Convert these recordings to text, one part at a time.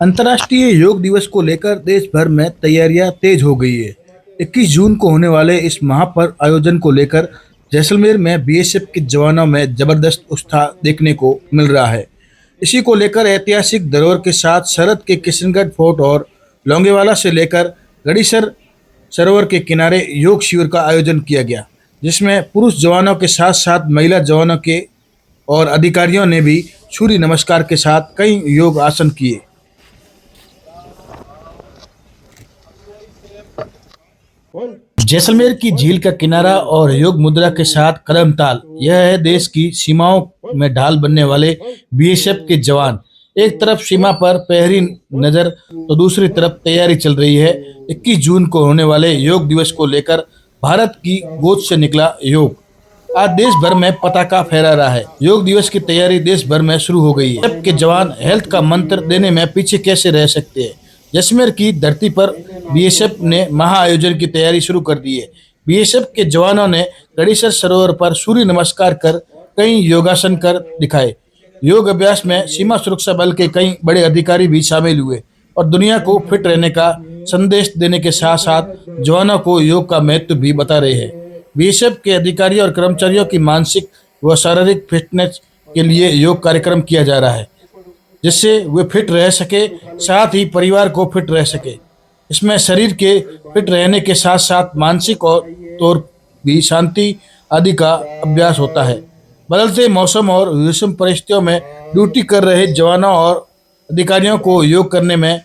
अंतर्राष्ट्रीय योग दिवस को लेकर देश भर में तैयारियां तेज हो गई है। 21 जून को होने वाले इस महापर्व आयोजन को लेकर जैसलमेर में बीएसएफ के जवानों में जबरदस्त उत्साह देखने को मिल रहा है। इसी को लेकर ऐतिहासिक धरोहर के साथ सरहद के किशनगढ़ फोर्ट और लौंगेवाला से लेकर गड़ीसर सरोवर के किनारे योग शिविर का आयोजन किया गया, जिसमें पुरुष जवानों के साथ साथ महिला जवानों के और अधिकारियों ने भी सूर्य नमस्कार के साथ कई योग आसन किए। जैसलमेर की झील का किनारा और योग मुद्रा के साथ कदम ताल, यह है देश की सीमाओं में ढाल बनने वाले बीएसएफ के जवान। एक तरफ सीमा पर पहरी नजर तो दूसरी तरफ तैयारी चल रही है। 21 जून को होने वाले योग दिवस को लेकर भारत की गोद से निकला योग आज देश भर में पताका फहरा रहा है। योग दिवस की तैयारी देश भर में शुरू हो गई है। बीएसएफ के जवान हेल्थ का मंत्र देने में पीछे कैसे रह सकते हैं। जैसलमेर की धरती पर बीएसएफ ने महा आयोजन की तैयारी शुरू कर दी है। बीएसएफ के जवानों ने गड़ीसर सरोवर पर सूर्य नमस्कार कर कई योगासन कर दिखाए। योग अभ्यास में सीमा सुरक्षा बल के कई बड़े अधिकारी भी शामिल हुए और दुनिया को फिट रहने का संदेश देने के साथ साथ जवानों को योग का महत्व भी बता रहे हैं। बीएसएफ के अधिकारियों और कर्मचारियों की मानसिक व शारीरिक फिटनेस के लिए योग कार्यक्रम किया जा रहा है, जिससे वे फिट रह सके, साथ ही परिवार को फिट रह सके। इसमें शरीर के फिट रहने के साथ साथ मानसिक और तौर भी शांति आदि का अभ्यास होता है। बदलते मौसम और विषम परिस्थितियों में ड्यूटी कर रहे जवानों और अधिकारियों को योग करने में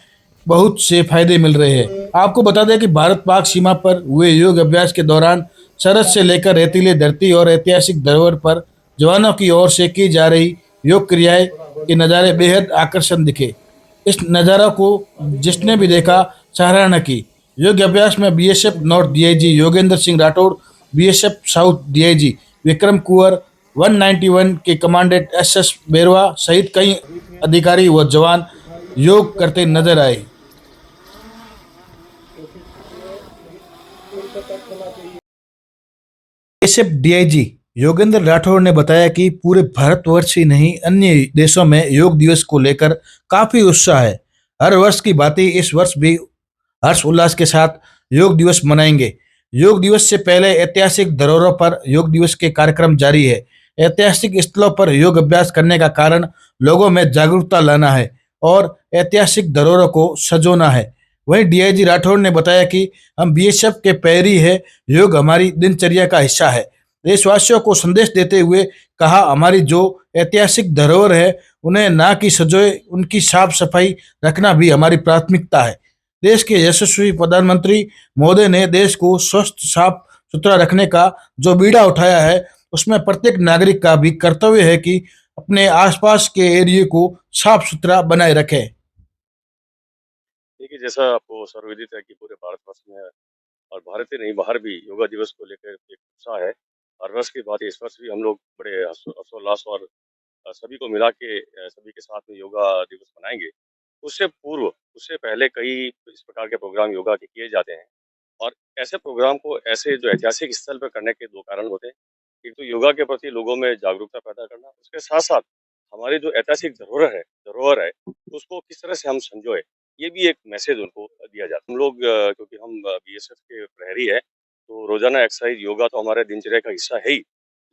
बहुत से फायदे मिल रहे हैं। आपको बता दें कि भारत पाक सीमा पर हुए योग अभ्यास के दौरान सरहद से लेकर रेतीली धरती और ऐतिहासिक धरोहर पर जवानों की ओर से की जा रही योग क्रियाएं के नज़ारे बेहद आकर्षण दिखे। इस नज़ारा को जिसने भी देखा सराहना की। योग अभ्यास में BSF north DIG Yogendra Singh Rathore, BSF south DIG Vikram Kunwar, 191 के कमांडेंट एसएस बेरवा सहित कई अधिकारी व जवान योग करते नजर आए। बीएसएफ डीआईजी योगेंद्र राठौड़ ने बताया कि पूरे भारतवर्ष ही नहीं, अन्य देशों में योग दिवस को लेकर काफी उत्साह है। हर वर्ष की भांति इस वर्ष भी हर्ष उल्लास के साथ योग दिवस मनाएंगे। योग दिवस से पहले ऐतिहासिक धरोहरों पर योग दिवस के कार्यक्रम जारी है। ऐतिहासिक स्थलों पर योग अभ्यास करने का कारण लोगों में जागरूकता लाना है और ऐतिहासिक धरोहरों को सजोना है। वहीं डीआईजी राठौड़ ने बताया कि हम बीएसएफ के पैरी है, योग हमारी दिनचर्या का हिस्सा है। देशवासियों को संदेश देते हुए कहा, हमारी जो ऐतिहासिक धरोहर है उन्हें ना कि सजोए, उनकी साफ सफाई रखना भी हमारी प्राथमिकता है। देश के यशस्वी प्रधानमंत्री महोदय ने देश को स्वस्थ साफ सुथरा रखने का जो बीड़ा उठाया है, उसमें प्रत्येक नागरिक का भी कर्तव्य है कि अपने आसपास के एरिया को साफ सुथरा बनाए रखे। देखिए, जैसा आपको सर्वविदित है कि पूरे भारतवर्ष में और भारत ही नहीं बाहर भी योगा दिवस को लेकर एक उत्साह है। हर वर्ष की बात है, इस वर्ष भी हम लोग बड़े हर्षोल्लास और सभी को मिला के सभी के साथ में योगा दिवस मनाएंगे। उससे पूर्व, उससे पहले कई इस प्रकार के प्रोग्राम योगा के किए जाते हैं और ऐसे प्रोग्राम को ऐसे जो ऐतिहासिक स्थल पर करने के दो कारण होते हैं। एक तो योगा के प्रति लोगों में जागरूकता पैदा करना, उसके साथ साथ हमारी जो ऐतिहासिक धरोहर है उसको किस तरह से हम संजोए, ये भी एक मैसेज उनको दिया जाता है। हम लोग क्योंकि हम बीएसएफ के प्रहरी है, तो रोजाना एक्सरसाइज योगा तो हमारे दिनचर्या का हिस्सा है ही,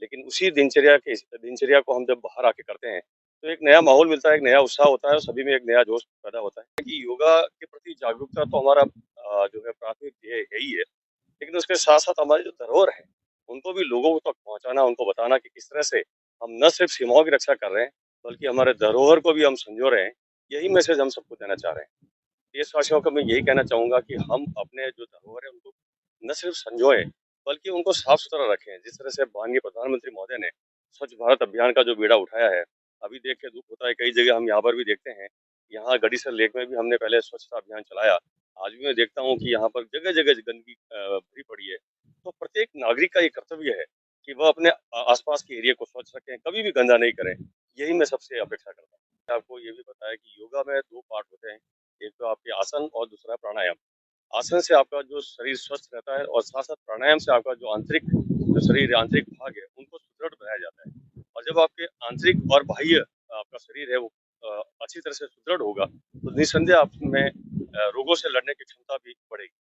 लेकिन उसी दिनचर्या को हम जब बाहर आके करते हैं तो एक नया माहौल मिलता है, एक नया उत्साह होता है और सभी में एक नया जोश पैदा होता है कि योगा के प्रति जागरूकता तो हमारा जो है प्राथमिक ध्येय है ही है, लेकिन उसके साथ साथ हमारी जो धरोहर है उनको भी लोगों तक पहुंचाना, उनको बताना कि किस तरह से हम न सिर्फ सीमाओं की रक्षा कर रहे हैं बल्कि हमारे धरोहर को भी हम संजो रहे हैं। यही मैसेज हम सबको देना चाह रहे हैं। देशवासियों को मैं यही कहना चाहूंगा कि हम अपने जो धरोहर है उनको न सिर्फ संजोएं बल्कि उनको साफ सुथरा रखें। जिस तरह से माननीय प्रधानमंत्री महोदय ने स्वच्छ भारत अभियान का जो बीड़ा उठाया है, अभी देख के दुख होता है, कई जगह हम यहाँ पर भी देखते हैं। यहाँ गड़ीसर लेक में भी हमने पहले स्वच्छता अभियान चलाया। आज भी मैं देखता हूँ कि यहाँ पर जगह जगह गंदगी भरी पड़ी है। तो प्रत्येक नागरिक का ये कर्तव्य है कि वह अपने आसपास के एरिया को स्वच्छ रखें, कभी भी गंदा नहीं करें। यही मैं सबसे अपेक्षा करता हूँ। आपको ये भी बताया कि योगा में दो पार्ट होते हैं, एक तो आपके आसन और दूसरा प्राणायाम। आसन से आपका जो शरीर स्वस्थ रहता है और साथ साथ प्राणायाम से आपका जो आंतरिक जो शरीर आंतरिक भाग है उनको सुदृढ़ बनाया जाता है। और जब आपके आंतरिक और बाह्य आपका शरीर है वो अच्छी तरह से सुदृढ़ होगा तो निस्संदेह आप में रोगों से लड़ने की क्षमता भी बढ़ेगी।